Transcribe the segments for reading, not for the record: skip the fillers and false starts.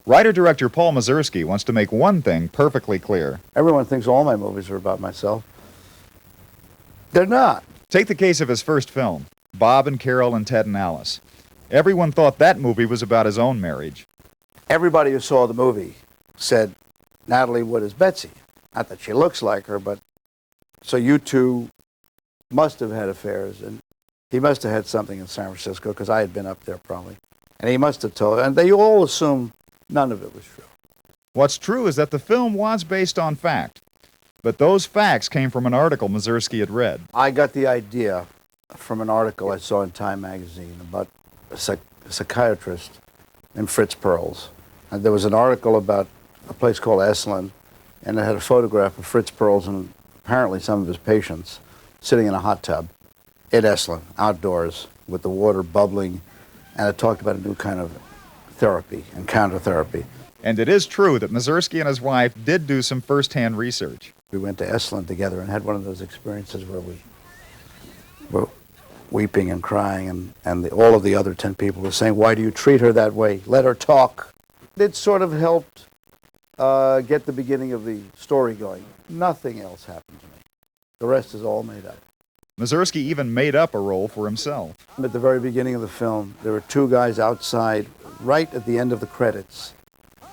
Writer-director Paul Mazursky wants to make one thing perfectly clear. Everyone thinks all my movies are about myself. They're not. Take the case of his first film, Bob and Carol and Ted and Alice. Everyone thought that movie was about his own marriage. Everybody who saw the movie said, Natalie Wood is Betsy. Not that she looks like her, but so you two must have had affairs, and he must have had something in San Francisco, because I had been up there probably. And he must have told, and they all assumed none of it was true. What's true is that the film was based on fact, but those facts came from an article Mazursky had read. I got the idea from an article I saw in Time magazine about a psychiatrist named Fritz Perls. And there was an article about a place called Esalen, and it had a photograph of Fritz Perls and apparently some of his patients sitting in a hot tub in Esalen, outdoors, with the water bubbling, and it talked about a new kind of therapy, encounter therapy. And it is true that Mazursky and his wife did do some first-hand research. We went to Esalen together and had one of those experiences where we were weeping and crying, and all of the other 10 people were saying, why do you treat her that way? Let her talk. It sort of helped get the beginning of the story going. Nothing else happened to me. The rest is all made up. Mazursky even made up a role for himself. At the very beginning of the film, there were two guys outside, right at the end of the credits,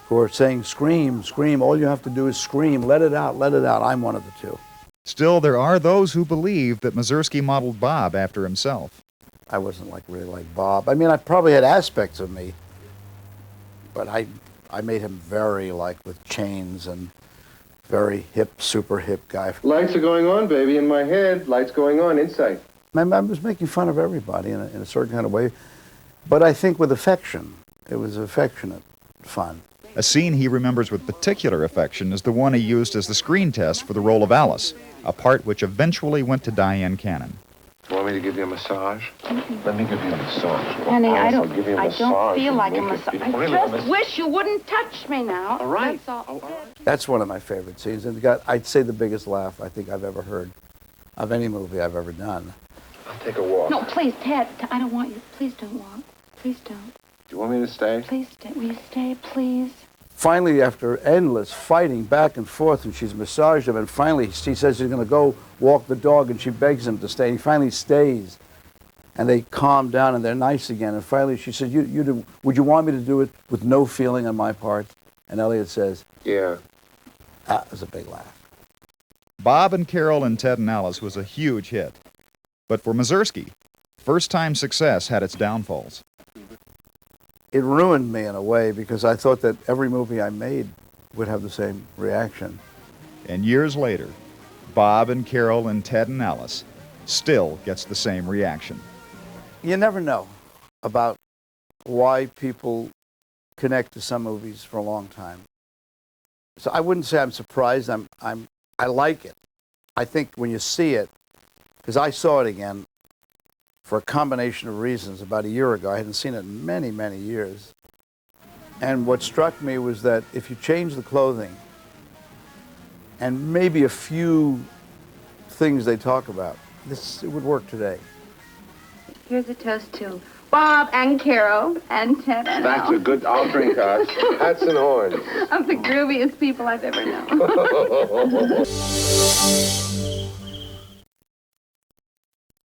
who are saying, scream, scream, all you have to do is scream, let it out, let it out. I'm one of the two. Still, there are those who believe that Mazursky modeled Bob after himself. I wasn't really like Bob. I mean, I probably had aspects of me, but I made him very with chains and very hip, super hip guy. Lights are going on, baby, in my head. Lights going on inside. I was making fun of everybody in a certain kind of way, but I think with affection. It was affectionate fun. A scene he remembers with particular affection is the one he used as the screen test for the role of Alice, a part which eventually went to Diane Cannon. You want me to give you a massage? Let me give you a massage. Honey, I don't massage feel like a massage. I just wish you wouldn't touch me now. All right. That's all. That's one of my favorite scenes, and it got, I'd say, the biggest laugh I think I've ever heard of any movie I've ever done. I'll take a walk. No, please, Ted, I don't want you. Please don't walk. Please don't. Do you want me to stay? Please stay. Will you stay, please? Finally, after endless fighting back and forth, and she's massaged him, and finally she says she's going to go walk the dog, and she begs him to stay, and he finally stays. And they calm down, and they're nice again. And finally she said, would you want me to do it with no feeling on my part? And Elliot says, yeah. That was a big laugh. Bob and Carol and Ted and Alice was a huge hit. But for Mazursky, first-time success had its downfalls. It ruined me in a way, because I thought that every movie I made would have the same reaction. And years later, Bob and Carol and Ted and Alice still gets the same reaction. You never know about why people connect to some movies for a long time. So I wouldn't say I'm surprised. I like it. I think when you see it, because I saw it again for a combination of reasons about a year ago. I hadn't seen it in many, many years. And what struck me was that if you change the clothing and maybe a few things they talk about, it would work today. Here's a toast to Bob and Carol and Ted and That's a good, I'll drink hats and horns. of the grooviest people I've ever known.